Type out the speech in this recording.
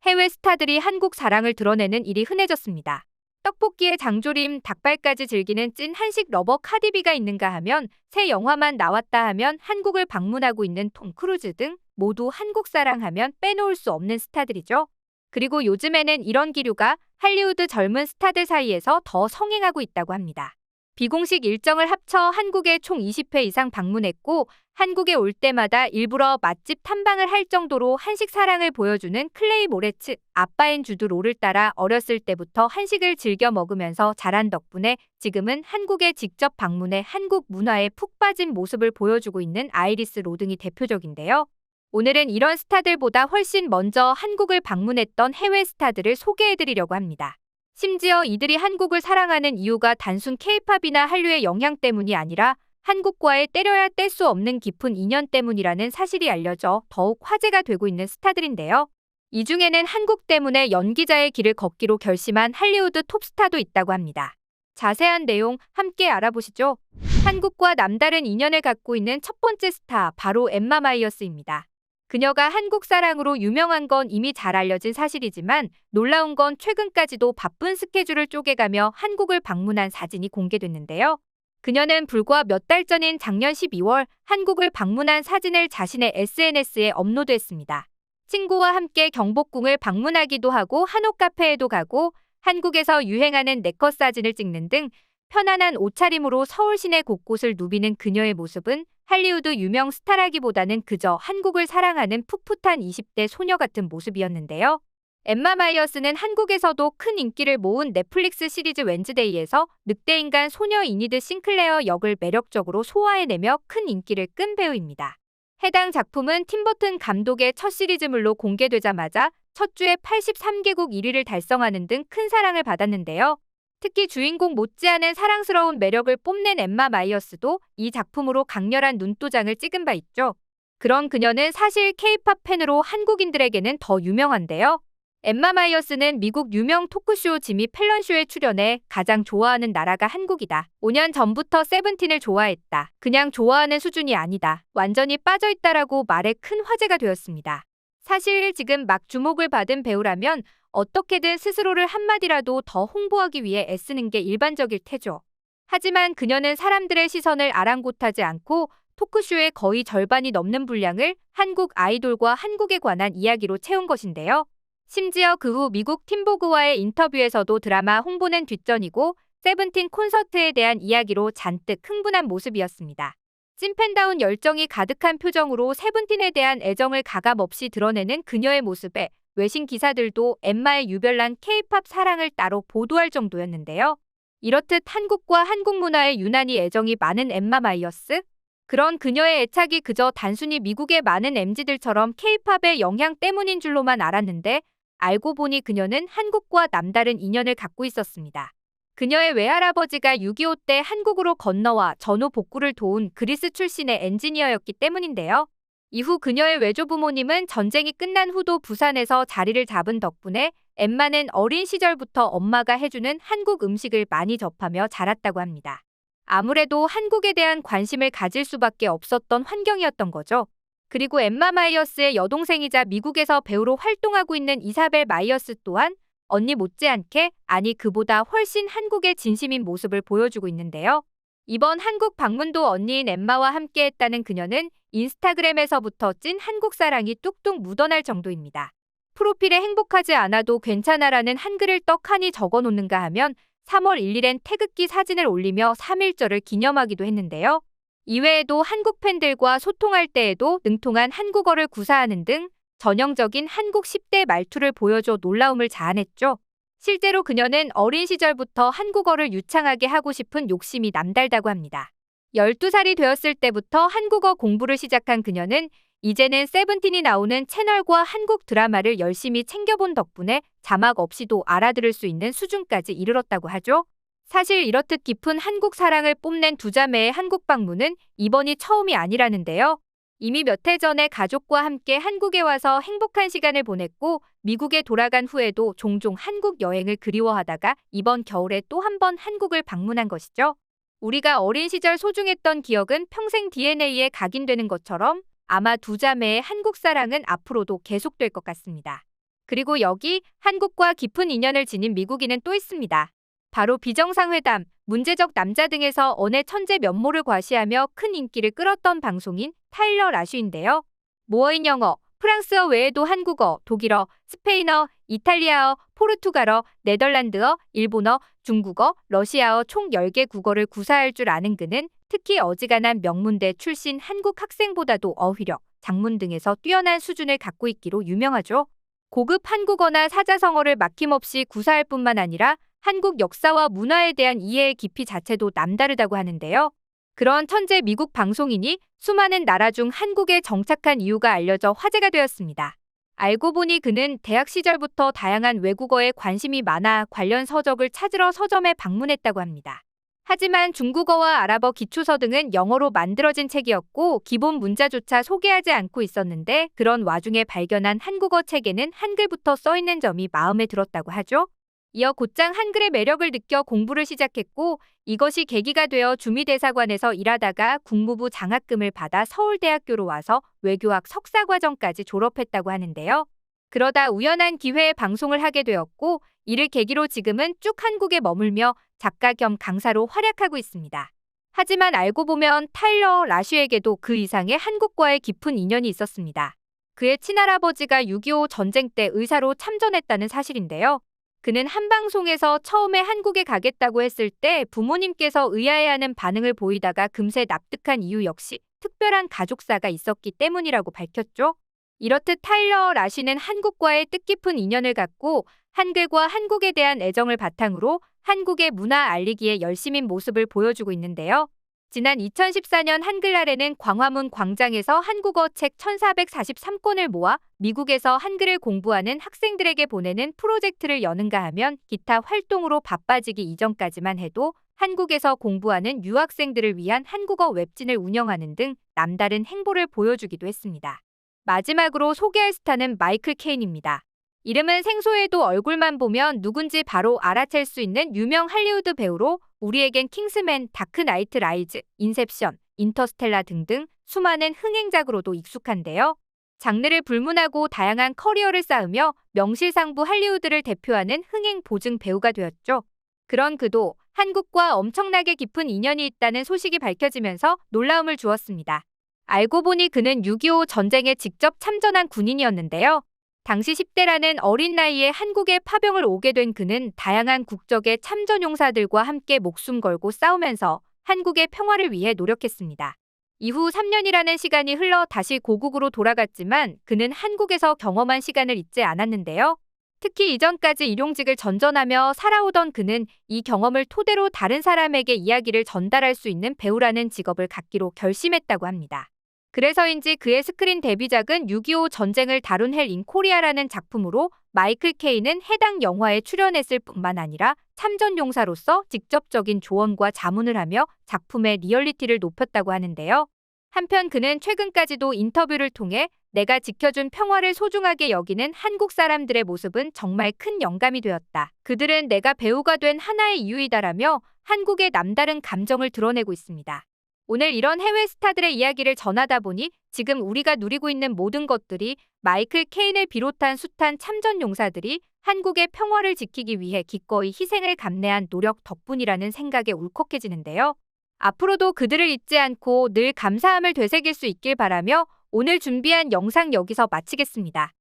해외 스타들이 한국 사랑을 드러내는 일이 흔해졌습니다. 떡볶이에 장조림, 닭발까지 즐기는 찐 한식 러버 카디비가 있는가 하면 새 영화만 나왔다 하면 한국을 방문하고 있는 톰 크루즈 등 모두 한국 사랑하면 빼놓을 수 없는 스타들이죠. 그리고 요즘에는 이런 기류가 할리우드 젊은 스타들 사이에서 더 성행하고 있다고 합니다. 비공식 일정을 합쳐 한국에 총 20회 이상 방문했고 한국에 올 때마다 일부러 맛집 탐방을 할 정도로 한식 사랑을 보여주는 클레이 모레츠, 아빠인 주드 로를 따라 어렸을 때부터 한식을 즐겨 먹으면서 자란 덕분에 지금은 한국에 직접 방문해 한국 문화에 푹 빠진 모습을 보여주고 있는 아이리스 로 등이 대표적인데요. 오늘은 이런 스타들보다 훨씬 먼저 한국을 방문했던 해외 스타들을 소개해드리려고 합니다. 심지어 이들이 한국을 사랑하는 이유가 단순 케이팝이나 한류의 영향 때문이 아니라 한국과의 때려야 뗄 수 없는 깊은 인연 때문이라는 사실이 알려져 더욱 화제가 되고 있는 스타들인데요. 이 중에는 한국 때문에 연기자의 길을 걷기로 결심한 할리우드 톱스타도 있다고 합니다. 자세한 내용 함께 알아보시죠. 한국과 남다른 인연을 갖고 있는 첫 번째 스타, 바로 엠마 마이어스입니다. 그녀가 한국 사랑으로 유명한 건 이미 잘 알려진 사실이지만 놀라운 건 최근까지도 바쁜 스케줄을 쪼개가며 한국을 방문한 사진이 공개됐는데요. 그녀는 불과 몇 달 전인 작년 12월 한국을 방문한 사진을 자신의 SNS에 업로드했습니다. 친구와 함께 경복궁을 방문하기도 하고 한옥 카페에도 가고 한국에서 유행하는 네컷 사진을 찍는 등 편안한 옷차림으로 서울 시내 곳곳을 누비는 그녀의 모습은 할리우드 유명 스타라기보다는 그저 한국을 사랑하는 풋풋한 20대 소녀 같은 모습이었는데요. 엠마 마이어스는 한국에서도 큰 인기를 모은 넷플릭스 시리즈 웬즈데이에서 늑대인간 소녀 이니드 싱클레어 역을 매력적으로 소화해내며 큰 인기를 끈 배우입니다. 해당 작품은 팀버튼 감독의 첫 시리즈물로 공개되자마자 첫 주에 83개국 1위를 달성하는 등 큰 사랑을 받았는데요. 특히 주인공 못지않은 사랑스러운 매력을 뽐낸 엠마 마이어스도 이 작품으로 강렬한 눈도장을 찍은 바 있죠. 그런 그녀는 사실 K-팝 팬으로 한국인들에게는 더 유명한데요. 엠마 마이어스는 미국 유명 토크쇼 지미 펠런쇼에 출연해 가장 좋아하는 나라가 한국이다. 5년 전부터 세븐틴을 좋아했다. 그냥 좋아하는 수준이 아니다. 완전히 빠져있다라고 말해 큰 화제가 되었습니다. 사실 지금 막 주목을 받은 배우라면 어떻게든 스스로를 한마디라도 더 홍보하기 위해 애쓰는 게 일반적일 테죠. 하지만 그녀는 사람들의 시선을 아랑곳하지 않고 토크쇼의 거의 절반이 넘는 분량을 한국 아이돌과 한국에 관한 이야기로 채운 것인데요. 심지어 그 후 미국 팀보그와의 인터뷰에서도 드라마 홍보는 뒷전이고 세븐틴 콘서트에 대한 이야기로 잔뜩 흥분한 모습이었습니다. 찐팬다운 열정이 가득한 표정으로 세븐틴에 대한 애정을 가감없이 드러내는 그녀의 모습에 외신 기사들도 엠마의 유별난 K-팝 사랑을 따로 보도할 정도였는데요. 이렇듯 한국과 한국 문화에 유난히 애정이 많은 엠마 마이어스? 그런 그녀의 애착이 그저 단순히 미국의 많은 MZ들처럼 K-팝의 영향 때문인 줄로만 알았는데 알고 보니 그녀는 한국과 남다른 인연을 갖고 있었습니다. 그녀의 외할아버지가 6.25 때 한국으로 건너와 전후 복구를 도운 그리스 출신의 엔지니어였기 때문인데요. 이후 그녀의 외조부모님은 전쟁이 끝난 후도 부산에서 자리를 잡은 덕분에 엠마는 어린 시절부터 엄마가 해주는 한국 음식을 많이 접하며 자랐다고 합니다. 아무래도 한국에 대한 관심을 가질 수밖에 없었던 환경이었던 거죠. 그리고 엠마 마이어스의 여동생이자 미국에서 배우로 활동하고 있는 이사벨 마이어스 또한 언니 못지않게, 아니 그보다 훨씬 한국의 진심인 모습을 보여주고 있는데요. 이번 한국 방문도 언니인 엠마와 함께했다는 그녀는 인스타그램에서부터 찐 한국 사랑이 뚝뚝 묻어날 정도입니다. 프로필에 행복하지 않아도 괜찮아라는 한글을 떡하니 적어놓는가 하면 3월 1일엔 태극기 사진을 올리며 3.1절을 기념하기도 했는데요. 이외에도 한국 팬들과 소통할 때에도 능통한 한국어를 구사하는 등 전형적인 한국 10대 말투를 보여줘 놀라움을 자아냈죠. 실제로 그녀는 어린 시절부터 한국어를 유창하게 하고 싶은 욕심이 남달다고 합니다. 12살이 되었을 때부터 한국어 공부를 시작한 그녀는 이제는 세븐틴이 나오는 채널과 한국 드라마를 열심히 챙겨본 덕분에 자막 없이도 알아들을 수 있는 수준까지 이르렀다고 하죠. 사실 이렇듯 깊은 한국 사랑을 뽐낸 두 자매의 한국 방문은 이번이 처음이 아니라는데요. 이미 몇 해 전에 가족과 함께 한국에 와서 행복한 시간을 보냈고 미국에 돌아간 후에도 종종 한국 여행을 그리워하다가 이번 겨울에 또 한 번 한국을 방문한 것이죠. 우리가 어린 시절 소중했던 기억은 평생 DNA에 각인되는 것처럼 아마 두 자매의 한국 사랑은 앞으로도 계속될 것 같습니다. 그리고 여기 한국과 깊은 인연을 지닌 미국인은 또 있습니다. 바로 비정상회담, 문제적 남자 등에서 언의 천재 면모를 과시하며 큰 인기를 끌었던 방송인 타일러 라슈인데요. 모어인 영어, 프랑스어 외에도 한국어, 독일어, 스페인어, 이탈리아어, 포르투갈어, 네덜란드어, 일본어, 중국어, 러시아어 총 10개 국어를 구사할 줄 아는 그는 특히 어지간한 명문대 출신 한국 학생보다도 어휘력, 작문 등에서 뛰어난 수준을 갖고 있기로 유명하죠. 고급 한국어나 사자성어를 막힘없이 구사할 뿐만 아니라 한국 역사와 문화에 대한 이해의 깊이 자체도 남다르다고 하는데요. 그런 천재 미국 방송인이 수많은 나라 중 한국에 정착한 이유가 알려져 화제가 되었습니다. 알고 보니 그는 대학 시절부터 다양한 외국어에 관심이 많아 관련 서적을 찾으러 서점에 방문했다고 합니다. 하지만 중국어와 아랍어 기초서 등은 영어로 만들어진 책이었고 기본 문자조차 소개하지 않고 있었는데 그런 와중에 발견한 한국어 책에는 한글부터 써있는 점이 마음에 들었다고 하죠. 이어 곧장 한글의 매력을 느껴 공부를 시작했고 이것이 계기가 되어 주미대사관에서 일하다가 국무부 장학금을 받아 서울대학교로 와서 외교학 석사과정까지 졸업했다고 하는데요. 그러다 우연한 기회에 방송을 하게 되었고 이를 계기로 지금은 쭉 한국에 머물며 작가 겸 강사로 활약하고 있습니다. 하지만 알고 보면 타일러 라슈에게도 그 이상의 한국과의 깊은 인연이 있었습니다. 그의 친할아버지가 6.25 전쟁 때 의사로 참전했다는 사실인데요. 그는 한 방송에서 처음에 한국에 가겠다고 했을 때 부모님께서 의아해하는 반응을 보이다가 금세 납득한 이유 역시 특별한 가족사가 있었기 때문이라고 밝혔죠. 이렇듯 타일러 라쉬는 한국과의 뜻깊은 인연을 갖고 한글과 한국에 대한 애정을 바탕으로 한국의 문화 알리기에 열심인 모습을 보여주고 있는데요. 지난 2014년 한글날에는 광화문 광장에서 한국어 책 1443권을 모아 미국에서 한글을 공부하는 학생들에게 보내는 프로젝트를 여는가 하면 기타 활동으로 바빠지기 이전까지만 해도 한국에서 공부하는 유학생들을 위한 한국어 웹진을 운영하는 등 남다른 행보를 보여주기도 했습니다. 마지막으로 소개할 스타는 마이클 케인입니다. 이름은 생소해도 얼굴만 보면 누군지 바로 알아챌 수 있는 유명 할리우드 배우로 우리에겐 킹스맨, 다크 나이트 라이즈, 인셉션, 인터스텔라 등등 수많은 흥행작으로도 익숙한데요. 장르를 불문하고 다양한 커리어를 쌓으며 명실상부 할리우드를 대표하는 흥행 보증 배우가 되었죠. 그런 그도 한국과 엄청나게 깊은 인연이 있다는 소식이 밝혀지면서 놀라움을 주었습니다. 알고 보니 그는 6.25 전쟁에 직접 참전한 군인이었는데요. 당시 10대라는 어린 나이에 한국에 파병을 오게 된 그는 다양한 국적의 참전용사들과 함께 목숨 걸고 싸우면서 한국의 평화를 위해 노력했습니다. 이후 3년이라는 시간이 흘러 다시 고국으로 돌아갔지만 그는 한국에서 경험한 시간을 잊지 않았는데요. 특히 이전까지 일용직을 전전하며 살아오던 그는 이 경험을 토대로 다른 사람에게 이야기를 전달할 수 있는 배우라는 직업을 갖기로 결심했다고 합니다. 그래서인지 그의 스크린 데뷔작은 6.25 전쟁을 다룬 헬 인 코리아라는 작품으로 마이클 케인은 해당 영화에 출연했을 뿐만 아니라 참전용사로서 직접적인 조언과 자문을 하며 작품의 리얼리티를 높였다고 하는데요. 한편 그는 최근까지도 인터뷰를 통해 내가 지켜준 평화를 소중하게 여기는 한국 사람들의 모습은 정말 큰 영감이 되었다. 그들은 내가 배우가 된 하나의 이유이다라며 한국의 남다른 감정을 드러내고 있습니다. 오늘 이런 해외 스타들의 이야기를 전하다 보니 지금 우리가 누리고 있는 모든 것들이 마이클 케인을 비롯한 숱한 참전 용사들이 한국의 평화를 지키기 위해 기꺼이 희생을 감내한 노력 덕분이라는 생각에 울컥해지는데요. 앞으로도 그들을 잊지 않고 늘 감사함을 되새길 수 있길 바라며 오늘 준비한 영상 여기서 마치겠습니다.